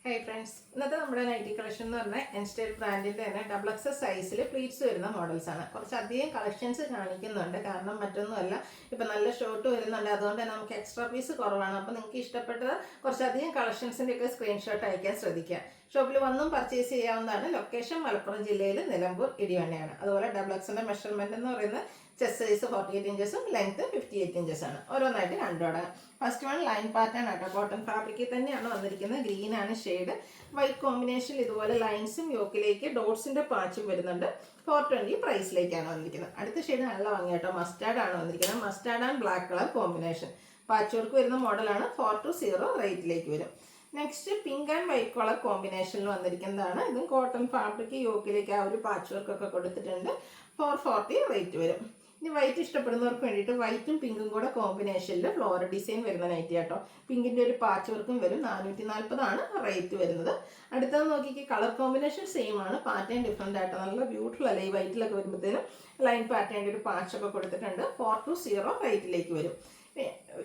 Hey friends, ഇന്നത്തെ നമ്മുടെ nightie collection എന്ന് പറഞ്ഞാൽ എൻസ്റ്റൈൽ ബ്രാൻഡിൻ്റെ തന്നെ ഡബിൾ എക്സസ് സൈസിൽ പ്ലീറ്റ്സ് വരുന്ന മോഡൽസാണ്. കുറച്ചധികം കളക്ഷൻസ് കാണിക്കുന്നുണ്ട്, കാരണം മറ്റൊന്നുമല്ല, ഇപ്പം നല്ല ഷോർട്ട് വരുന്നുണ്ട്, അതുകൊണ്ട് തന്നെ നമുക്ക് എക്സ്ട്രാ പീസ് കുറവാണ്. അപ്പോൾ നിങ്ങൾക്ക് ഇഷ്ടപ്പെട്ടത് കുറച്ചധികം കളക്ഷൻസിൻ്റെയൊക്കെ സ്ക്രീൻഷോട്ട് അയക്കാൻ ശ്രദ്ധിക്കുക. ഷോപ്പിൽ വന്നും പർച്ചേസ് ചെയ്യാവുന്നതാണ്. ലൊക്കേഷൻ മലപ്പുറം ജില്ലയിൽ നിലമ്പൂർ ഇടിവണ്ണയാണ്. അതുപോലെ ഡബിൾ എക്സിൻ്റെ മെഷർമെൻറ്റ് എന്ന് പറയുന്നത് ചെസ്റ്റ് സൈസ് 48 ഇഞ്ചസും ലെങ്ത്ത് 58 ഇഞ്ചസാണ്. ഓരോന്നായിട്ട് കണ്ടുപിടാം. ഫസ്റ്റ് വൺ ലൈൻ പാറ്റേൺ ആട്ടോ, കോട്ടൺ ഫാബ്രിക്കിൽ തന്നെയാണ് വന്നിരിക്കുന്നത്. ഗ്രീനാണ് ഷെയ്ഡ്, വൈറ്റ് കോമ്പിനേഷനിൽ ഇതുപോലെ ലൈൻസും യോക്കിലേക്ക് ഡോട്ട്സിൻ്റെ പാച്ചും വരുന്നുണ്ട്. 420 പ്രൈസിലേക്കാണ് വന്നിരിക്കുന്നത്. അടുത്ത ഷെയ്ഡ് നല്ല ഭംഗിയാട്ടോ, മസ്റ്റാർഡ് ആണ് വന്നിരിക്കുന്നത്. Mustard and black colour combination patch work വരുന്ന മോഡലാണ്. 420 റേറ്റിലേക്ക് വരും. Next pink and white colour കോമ്പിനേഷനിൽ വന്നിരിക്കുന്നതാണ്. ഇതും കോട്ടൺ ഫാബ്രിക് യോക്കിലേക്ക് ആ ഒരു പാച്ച് വർക്കൊക്കെ കൊടുത്തിട്ടുണ്ട്. 440 റേറ്റ് വരും. ഇനി വൈറ്റ് ഇഷ്ടപ്പെടുന്നവർക്ക് വേണ്ടിയിട്ട് വൈറ്റും പിങ്കും കൂടെ കോമ്പിനേഷനിൽ ഫ്ലോറൽ ഡിസൈൻ വരുന്ന നൈറ്റി കേട്ടോ. പിങ്കിൻ്റെ ഒരു പാച്ച് വർക്കും വരും. 440 റേറ്റ് വരുന്നത്. അടുത്തത് നോക്കിക്ക്, കളർ കോമ്പിനേഷൻ സെയിം ആണ്, പാറ്റേൺ ഡിഫറെൻ്റ് ആയിട്ട് നല്ല ബ്യൂട്ടിഫുൾ അല്ലേ. ഈ വൈറ്റിലൊക്കെ വരുമ്പോഴത്തേനും ലൈൻ പാറ്റേണിൻ്റെ ഒരു പാച്ചൊക്കെ കൊടുത്തിട്ടുണ്ട്. 420 റേറ്റിലേക്ക് വരും.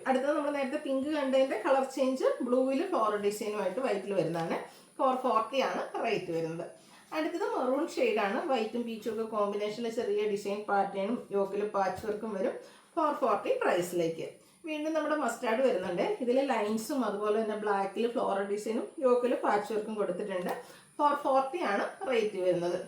അടുത്തത് നമ്മൾ നേരത്തെ പിങ്ക് കണ്ടതിൻ്റെ കളർ ചേഞ്ച് ബ്ലൂവിൽ ഫ്ലോറൽ ഡിസൈനുമായിട്ട് വൈറ്റിൽ വരുന്നതാണ്. 440 റേറ്റ് വരുന്നത്. അടുത്തത് മെറൂൺ ഷെയ്ഡാണ്, വൈറ്റും പീച്ചും ഒക്കെ കോമ്പിനേഷനിൽ ചെറിയ ഡിസൈൻ പാറ്റേണും യോക്കിൽ പാച്ച് വർക്കും വരും. 440 പ്രൈസിലേക്ക്. വീണ്ടും നമ്മുടെ മസ്റ്റാർഡ് വരുന്നുണ്ട്. ഇതിൽ ലൈൻസും അതുപോലെ തന്നെ ബ്ലാക്കിൽ ഫ്ലോറൽ ഡിസൈനും യോക്കിൽ പാച്ച് വർക്കും കൊടുത്തിട്ടുണ്ട്. 440 റേറ്റ് വരുന്നത്.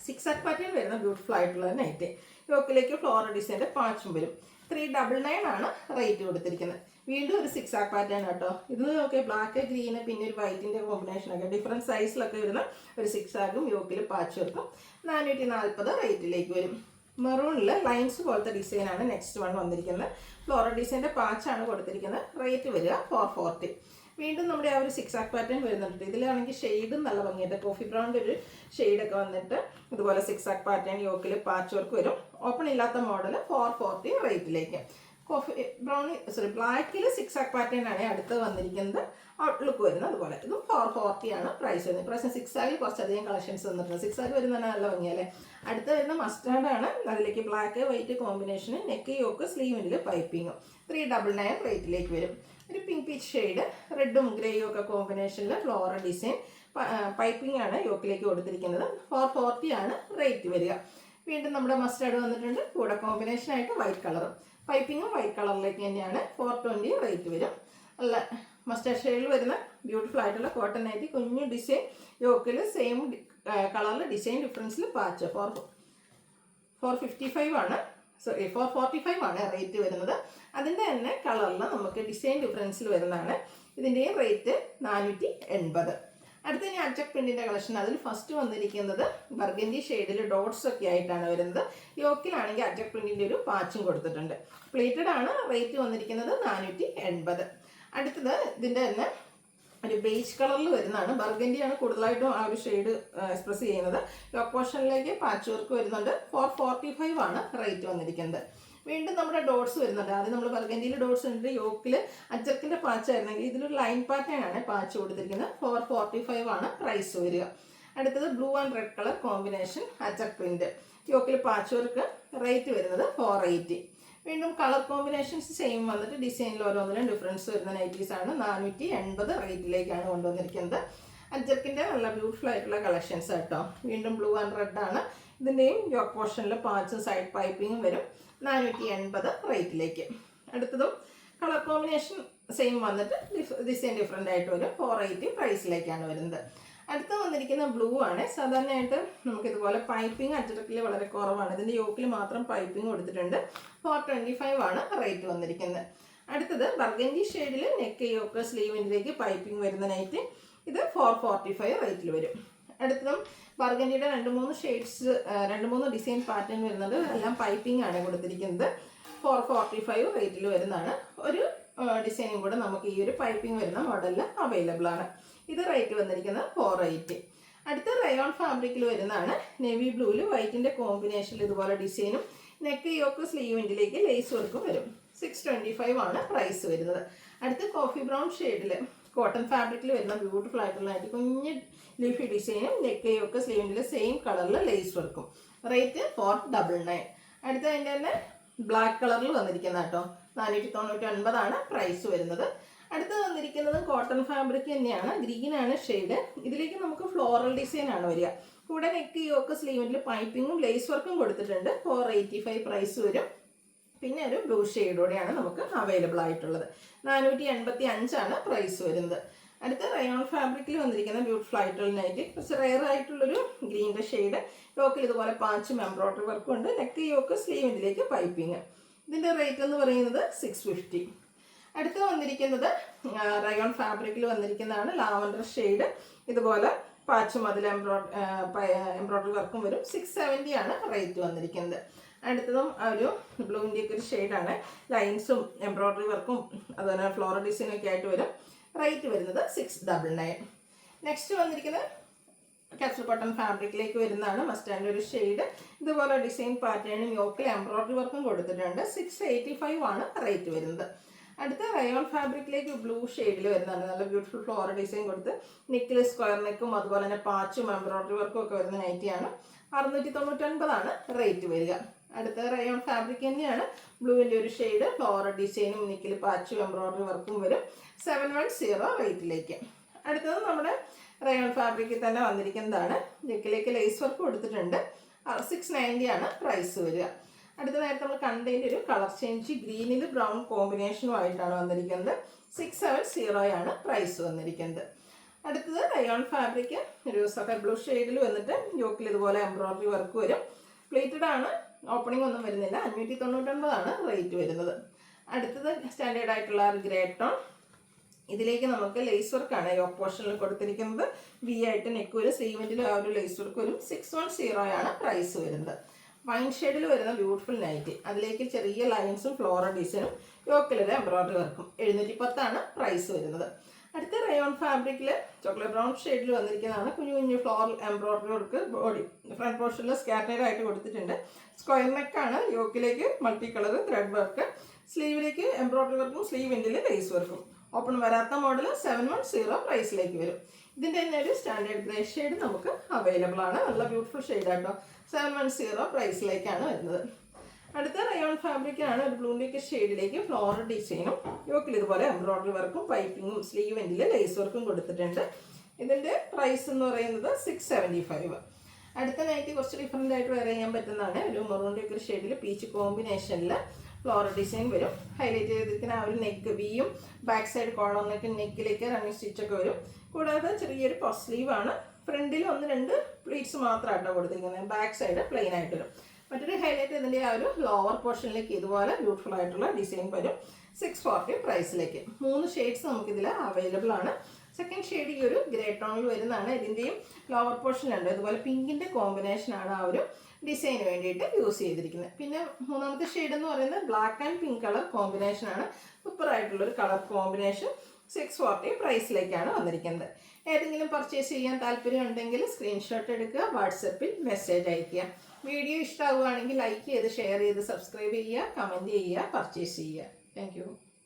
6 ആക്ക് പാറ്റേൺ വരുന്ന ബ്യൂട്ടിഫുൾ ആയിട്ടുള്ള നൈറ്റ്. യോക്കിലേക്ക് ഫ്ലോറൽ ഡിസൈൻ്റെ പാച്ചും വരും. 399 റേറ്റ് കൊടുത്തിരിക്കുന്നത്. വീണ്ടും ഒരു 6 ആക്ക് പാറ്റേൺ കേട്ടോ. ഇത് ഒക്കെ ബ്ലാക്ക് ഗ്രീന് പിന്നെ ഒരു വൈറ്റിൻ്റെ കോമ്പിനേഷനൊക്കെ ഡിഫറെൻറ്റ് സൈസിലൊക്കെ വരുന്ന ഒരു 6 ആക്കും യോക്കിൽ പാച്ച് വർക്കും. 440 റേറ്റിലേക്ക് വരും. മെറൂണിൽ ലൈൻസ് പോലത്തെ ഡിസൈനാണ് നെക്സ്റ്റ് വൺ വന്നിരിക്കുന്നത്. ഫ്ലോറൽ ഡിസൈൻ്റെ പാച്ചാണ് കൊടുത്തിരിക്കുന്നത്. റേറ്റ് വരിക 440. വീണ്ടും നമ്മുടെ ആ ഒരു 6 ആക്ക് പാറ്റേൺ വരുന്നുണ്ട്. ഇതിലാണെങ്കിൽ ഷെയ്ഡും നല്ല ഭംഗിയായിട്ട് കോഫി ബ്രൗണിൻ്റെ ഒരു ഷെയ്ഡൊക്കെ വന്നിട്ട് ഇതുപോലെ 6 ആക്ക് പാറ്റേൺ യോക്കിൽ പാച്ച് വർക്ക് വരും. ഓപ്പൺ ഇല്ലാത്ത മോഡൽ 440 റേറ്റിലേക്ക്. കോഫി ബ്രൗൺ ബ്ലാക്കിൽ 6 ആക്ക് പാറ്റേൺ ആണ് അടുത്ത് വന്നിരിക്കുന്നത്. ഔട്ട്ലുക്ക് വരുന്നത് അതുപോലെ. ഇതും 440 പ്രൈസ് വരുന്നത്. ഇപ്രാവശ്യം 6 ആക്കിൽ കുറച്ചധികം കളക്ഷൻസ് വന്നിട്ടുണ്ട്. 6 ആക്ക് വരുന്നതാണ് നല്ല ഭംഗിയല്ലേ. അടുത്ത് വരുന്ന മസ്റ്റാർഡാണ്. അതിലേക്ക് ബ്ലാക്ക് വൈറ്റ് കോമ്പിനേഷന് നെക്ക് യോക്ക് സ്ലീവിൻ്റെ പൈപ്പിങ്ങും. 399 റേറ്റിലേക്ക് വരും. ഒരു പിങ്ക് പീച്ച് ഷെയ്ഡ് റെഡും ഗ്രേയും ഒക്കെ കോമ്പിനേഷനിൽ ഫ്ലോറൽ ഡിസൈൻ പൈപ്പിംഗ് ആണ് യോക്കിലേക്ക് കൊടുത്തിരിക്കുന്നത്. 440 റേറ്റ് വരിക. വീണ്ടും നമ്മുടെ മസ്റ്റാർഡ് വന്നിട്ടുണ്ട്. കൂടെ കോമ്പിനേഷനായിട്ട് വൈറ്റ് കളറും പൈപ്പിങ്ങും വൈറ്റ് കളറിലേക്ക് തന്നെയാണ്. 420 റേറ്റ് വരും. നല്ല മസ്റ്റാർഡ് ഷെയ്ഡിൽ വരുന്ന ബ്യൂട്ടിഫുൾ ആയിട്ടുള്ള കോട്ടൺ നൈറ്റി. കുഞ്ഞു ഡിസൈൻ യോക്കിൽ സെയിം കളറിൽ ഡിസൈൻ ഡിഫറൻസിൽ പാച്ച്. 445 റേറ്റ് വരുന്നത്. അതിൻ്റെ തന്നെ കളറിൽ നമുക്ക് ഡിസൈൻ ഡിഫറൻസിൽ വരുന്നതാണ്. ഇതിൻ്റെയും റേറ്റ് 480. അടുത്ത ഇനി അജക് പ്രിൻറ്റിൻ്റെ കളക്ഷൻ. അതിൽ ഫസ്റ്റ് വന്നിരിക്കുന്നത് ബർഗൻഡി ഷെയ്ഡിൽ ഡോട്ട്സ് ഒക്കെ ആയിട്ടാണ് വരുന്നത്. യോക്കിലാണെങ്കിൽ അജക് പ്രിൻറ്റിൻ്റെ ഒരു പാച്ചും കൊടുത്തിട്ടുണ്ട്. പ്ലേറ്റഡ് ആണ്. റേറ്റ് വന്നിരിക്കുന്നത് 480. അടുത്തത് ഇതിൻ്റെ തന്നെ ഒരു ബേജ് കളറിൽ വരുന്നതാണ്. ബർഗൻഡിയാണ് കൂടുതലായിട്ടും ആ ഒരു ഷെയ്ഡ് എക്സ്പ്രസ് ചെയ്യുന്നത്. യോക്ക് പോർഷനിലേക്ക് പാച്ച് വർക്ക് വരുന്നുണ്ട്. 445 റേറ്റ് വന്നിരിക്കുന്നത്. വീണ്ടും നമ്മുടെ ഡോട്ട്സ് വരുന്നുണ്ട്. ആദ്യം നമ്മൾ ബർഗൻഡിയിൽ ഡോട്ട്സ് ഉണ്ട്. യോക്കിൽ അജക്കിൻ്റെ പാച്ചായിരുന്നെങ്കിൽ ഇതിലൊരു ലൈൻ പാറ്റേൺ ആണ് പാച്ച് കൊടുത്തിരിക്കുന്നത്. 445 പ്രൈസ് വരിക. അടുത്തത് blue and red colour combination ajrak print. യോക്കിൽ പാച്ച് വർക്ക്. റേറ്റ് വരുന്നത് 480. വീണ്ടും കളർ കോമ്പിനേഷൻസ് സെയിം വന്നിട്ട് ഡിസൈനിൽ ഓരോന്നിനും ഡിഫറൻസ് വരുന്ന നൈറ്റീസാണ്. 480 റേറ്റിലേക്കാണ് കൊണ്ടുവന്നിരിക്കുന്നത്. അജക്കിൻ്റെ നല്ല ബ്യൂട്ടിഫുൾ ആയിട്ടുള്ള കളക്ഷൻസ് കേട്ടോ. വീണ്ടും ബ്ലൂ ആൻഡ് റെഡ് ആണ്. ഇതിൻ്റെയും യോക്ക് പോർഷനിൽ പാച്ചും സൈഡ് പൈപ്പിങ്ങും വരും. 480 റേറ്റിലേക്ക്. അടുത്തതും കളർ കോമ്പിനേഷൻ സെയിം വന്നിട്ട് ഡിസൈൻ ഡിഫറെൻ്റ് ആയിട്ട് വരും. 480 പ്രൈസിലേക്കാണ് വരുന്നത്. അടുത്ത് വന്നിരിക്കുന്ന ബ്ലൂ ആണ്. സാധാരണയായിട്ട് നമുക്കിതുപോലെ പൈപ്പിംഗ് അജക്കിൽ വളരെ കുറവാണ്. ഇതിൻ്റെ യോക്കിൽ മാത്രം പൈപ്പിംഗ് കൊടുത്തിട്ടുണ്ട്. 425 റേറ്റ് വന്നിരിക്കുന്നത്. അടുത്തത് ബർഗൻഡി ഷെയ്ഡിൽ നെക്ക് യോക്ക് സ്ലീവിൻ്റെലേക്ക് പൈപ്പിംഗ് വരുന്ന നൈറ്റ്. ഇത് 445 റേറ്റിൽ വരും. അടുത്തതും ബർഗൻഡിയുടെ 2-3 ഷെയ്ഡ്സ് 2-3 ഡിസൈൻ പാറ്റേൺ വരുന്നത്. എല്ലാം പൈപ്പിംഗ് ആണ് കൊടുത്തിരിക്കുന്നത്. 445 റേറ്റിൽ വരുന്നതാണ്. ഒരു ഡിസൈനും കൂടെ നമുക്ക് ഈ ഒരു പൈപ്പിംഗ് വരുന്ന മോഡലിൽ അവൈലബിൾ ആണ്. ഇത് റേറ്റ് വന്നിരിക്കുന്നത് 480. അടുത്ത റയോൺ ഫാബ്രിക്കിൽ വരുന്നതാണ്. നേവി ബ്ലൂവിൽ വൈറ്റിൻ്റെ കോമ്പിനേഷനിൽ ഇതുപോലെ ഡിസൈനും നെക്ക് യോക്ക് സ്ലീവിൻ്റെലേക്ക് ലേസ് വർക്കും വരും. 625 പ്രൈസ് വരുന്നത്. അടുത്ത് കോഫി ബ്രൗൺ ഷെയ്ഡിൽ കോട്ടൺ ഫാബ്രിക്കിൽ വരുന്ന ബ്യൂട്ടിഫുൾ ആയിട്ടുള്ള കുഞ്ഞ് ലീഫി ഡിസൈനും നെക്ക് യോക്ക് സ്ലീവിൻ്റെ സെയിം കളറിൽ ലേസ് വർക്കും. റേറ്റ് 499. അടുത്ത അതിൻ്റെ തന്നെ ബ്ലാക്ക് കളറിൽ വന്നിരിക്കുന്ന കേട്ടോ. 499 പ്രൈസ് വരുന്നത്. അടുത്ത് വന്നിരിക്കുന്നത് കോട്ടൺ ഫാബ്രിക് തന്നെയാണ്, ഗ്രീനാണ് ഷെയ്ഡ്. ഇതിലേക്ക് നമുക്ക് ഫ്ലോറൽ ഡിസൈൻ ആണ് വരിക. കൂടെ നെക്ക് യോക്ക് സ്ലീവിൽ പൈപ്പിങ്ങും ലേസ് വർക്കും കൊടുത്തിട്ടുണ്ട്. 485 പ്രൈസ് വരും. പിന്നെ ഒരു ബ്ലൂ ഷെയ്ഡോടെയാണ് നമുക്ക് അവൈലബിൾ ആയിട്ടുള്ളത്. 485 പ്രൈസ് വരുന്നത്. അടുത്ത റയോൺ ഫാബ്രിക്കിൽ വന്നിരിക്കുന്ന ബ്യൂട്ടിഫുൾ ആയിട്ടുള്ള നൈറ്റ്, കുറച്ച് റെയർ ആയിട്ടുള്ളൊരു ഗ്രീൻ്റെ ഷെയ്ഡ്. യോക്കിൽ ഇതുപോലെ പാച്ചും എംബ്രോയ്ഡറി വർക്കും ഉണ്ട്. നെക്ക് യോക്ക് സ്ലീവിലേക്ക് പൈപ്പിങ്. ഇതിൻ്റെ റേറ്റ് എന്ന് പറയുന്നത് 650. അടുത്ത് വന്നിരിക്കുന്നത് റയോൺ ഫാബ്രിക്കിൽ വന്നിരിക്കുന്നതാണ് ലാവൻഡർ ഷെയ്ഡ്. ഇതുപോലെ പാച്ചും അതിൽ എംബ്രോയ്ഡറി വർക്കും വരും. 670 റേറ്റ് വന്നിരിക്കുന്നത്. അടുത്തതും ഒരു ബ്ലൂവിൻ്റെ ഒക്കെ ഒരു ഷെയ്ഡാണ്. ലൈൻസും എംബ്രോയ്ഡറി വർക്കും അതുപോലെ ഫ്ലോറൽ ഡിസൈനും ഒക്കെ ആയിട്ട് വരും. റേറ്റ് വരുന്നത് 699. നെക്സ്റ്റ് വന്നിരിക്കുന്നത് കാപ്സൂൾ കോട്ടൺ ഫാബ്രിക്കിലേക്ക് വരുന്നതാണ്. മസ്റ്റാൻഡ് ഒരു ഷെയ്ഡ്. ഇതുപോലെ ഡിസൈൻ പാറ്റേണും യോക്കിൽ എംബ്രോയ്ഡറി വർക്കും കൊടുത്തിട്ടുണ്ട്. 685 റേറ്റ് വരുന്നത്. അടുത്ത റയോൺ ഫാബ്രിക്കിലേക്ക് ബ്ലൂ ഷെയ്ഡിൽ വരുന്നതാണ്. നല്ല ബ്യൂട്ടിഫുൾ ഫ്ലോറൽ ഡിസൈൻ കൊടുത്ത് നെക്കിൽ സ്ക്വയർ നെക്കും അതുപോലെ തന്നെ പാച്ചും എംബ്രോയ്ഡറി വർക്കും ഒക്കെ വരുന്ന നൈറ്റിയാണ്. 699 റേറ്റ് വരിക. അടുത്ത റയോൺ ഫാബ്രിക് തന്നെയാണ്. ബ്ലൂവിൻ്റെ ഒരു ഷെയ്ഡ്. ഫ്ലോറൽ ഡിസൈനും നെക്കിൽ പാച്ചും എംബ്രോയ്ഡറി വർക്കും വരും. 710 റേറ്റിലേക്ക്. അടുത്തത് നമ്മുടെ റയോൺ ഫാബ്രിക്കിൽ തന്നെ വന്നിരിക്കുന്നതാണ്. നെക്കിലേക്ക് ലേസ് വർക്ക് കൊടുത്തിട്ടുണ്ട്. 690 പ്രൈസ് വരിക. അടുത്ത നേരത്തെ നമ്മൾ കണ്ടതിൻ്റെ ഒരു കളർ ചേഞ്ച് ഗ്രീനിൽ ബ്രൗൺ കോമ്പിനേഷനുമായിട്ടാണ് വന്നിരിക്കുന്നത്. 670 പ്രൈസ് വന്നിരിക്കുന്നത്. അടുത്തത് റയോൺ ഫാബ്രിക് ഒരു സഫർ ബ്ലൂ ഷെയ്ഡിൽ വന്നിട്ട് യോക്കിൽ ഇതുപോലെ എംബ്രോയ്ഡറി വർക്ക് വരും. പ്ലേറ്റഡ് ആണ്, ഓപ്പണിംഗ് ഒന്നും വരുന്നില്ല. 599 റേറ്റ് വരുന്നത്. അടുത്തത് സ്റ്റാൻഡേർഡ് ആയിട്ടുള്ള ഒരു ഗ്രേ ടോൺ. ഇതിലേക്ക് നമുക്ക് ലേസ് വർക്കാണ് യോക്ക് പോർഷനിൽ കൊടുത്തിരിക്കുന്നത്. വി ആയിട്ട് നെക്ക് വരും. സ്ലീവെൻറ്റിൽ ആ ഒരു ലേസ് വർക്ക് വരും. 610 പ്രൈസ് വരുന്നത്. വൈൻ ഷെയ്ഡിൽ വരുന്ന ബ്യൂട്ടിഫുൾ നൈറ്റ്. അതിലേക്ക് ചെറിയ ലൈൻസും ഫ്ലോറൽ ഡിസൈനും യോക്കിലൊരു എംബ്രോയ്ഡറി വർക്കും. 710 പ്രൈസ് വരുന്നത്. അടുത്ത റയോൺ ഫാബ്രിക്കിൽ ചോക്ലേറ്റ് ബ്രൗൺ ഷെയ്ഡിൽ വന്നിരിക്കുന്നതാണ്. കുഞ്ഞു കുഞ്ഞു floral embroidery work body front പോർഷനിൽ സ്കാറ്റേഡ് ആയിട്ട് കൊടുത്തിട്ടുണ്ട്. സ്ക്വയർ നെക്കാണ്. യോക്കിലേക്ക് മൾട്ടി കളർ ത്രെഡ് വർക്ക്. സ്ലീവിലേക്ക് എംബ്രോയ്ഡറി വർക്കും സ്ലീവിൻ്റെ ലേസ് വർക്കും. ഓപ്പൺ വരാത്ത മോഡൽ 710 പ്രൈസിലേക്ക് വരും. ഇതിൻ്റെ തന്നെ ഒരു സ്റ്റാൻഡേർഡ് ഗ്രേ ഷെയ്ഡ് നമുക്ക് അവൈലബിൾ ആണ്. നല്ല ബ്യൂട്ടിഫുൾ ഷെയ്ഡാട്ടോ. 710 പ്രൈസിലേക്കാണ് വരുന്നത്. അടുത്ത റയോൺ ഫാബ്രിക്കാണ്. ഒരു ബ്ലൂവിൻ്റെ ഷെയ്ഡിലേക്ക് ഫ്ലോറൽ ഡിസൈനും യോക്കിൽ ഇതുപോലെ എംബ്രോയ്ഡറി വർക്കും പൈപ്പിങ്ങും സ്ലീവ് എൻഡിൽ ലേസ് വർക്കും കൊടുത്തിട്ടുണ്ട്. ഇതിൻ്റെ പ്രൈസ് എന്ന് പറയുന്നത് 675. അടുത്ത നൈറ്റ് കുറച്ച് ഡിഫറെൻ്റ് ആയിട്ട് വെയർ ചെയ്യാൻ പറ്റുന്നതാണ്. ഒരു മെറൂണിൻ്റെ ഒക്കെ ഷെയ്ഡിൽ പീച്ച് കോമ്പിനേഷനിൽ ഫ്ലോറൽ ഡിസൈൻ വരും. ഹൈലൈറ്റ് ചെയ്തിരിക്കുന്ന ആ ഒരു നെക്ക് വിയും ബാക്ക് സൈഡ് കോളർ നെക്കിലേക്ക് റണ്ണിങ് സ്റ്റിച്ചൊക്കെ വരും. കൂടാതെ ചെറിയൊരു പഫ് സ്ലീവാണ്. ഫ്രണ്ടിൽ 1-2 പ്ലീറ്റ്സ് മാത്രമായിട്ടാണ് കൊടുത്തിരിക്കുന്നത്. ബാക്ക് സൈഡ് പ്ലെയിൻ ആയിട്ട് വരും. മറ്റൊരു ഹൈലൈറ്റ് ഇതിൻ്റെ ആ ഒരു ലോവർ പോർഷനിലേക്ക് ഇതുപോലെ ബ്യൂട്ടിഫുൾ ആയിട്ടുള്ള ഡിസൈൻ വരും. 640 പ്രൈസിലേക്ക്. 3 ഷെയ്ഡ്സ് നമുക്കിതിൽ അവൈലബിൾ ആണ്. സെക്കൻഡ് ഷെയ്ഡ് ഈ ഒരു ഗ്രേ ടോണിൽ വരുന്നതാണ്. ഇതിൻ്റെയും ലോവർ പോർഷനുണ്ട്. ഇതുപോലെ പിങ്കിൻ്റെ കോമ്പിനേഷനാണ് ആ ഒരു ഡിസൈന് വേണ്ടിയിട്ട് യൂസ് ചെയ്തിരിക്കുന്നത്. പിന്നെ മൂന്നാമത്തെ ഷെയ്ഡ് എന്ന് പറയുന്നത് ബ്ലാക്ക് ആൻഡ് പിങ്ക് കളർ കോമ്പിനേഷനാണ്. സൂപ്പറായിട്ടുള്ളൊരു കളർ കോമ്പിനേഷൻ. 640 പ്രൈസിലേക്കാണ് വന്നിരിക്കുന്നത്. ഏതെങ്കിലും പർച്ചേസ് ചെയ്യാൻ താല്പര്യം ഉണ്ടെങ്കിൽ സ്ക്രീൻഷോട്ട് എടുക്കുക, വാട്സപ്പിൽ മെസ്സേജ് അയയ്ക്കുക. വീഡിയോ ഇഷ്ടമാവുകയാണെങ്കിൽ ലൈക്ക് ചെയ്ത് ഷെയർ ചെയ്ത് സബ്സ്ക്രൈബ് ചെയ്യുക, കമൻറ്റ് ചെയ്യുക, പർച്ചേസ് ചെയ്യുക. താങ്ക്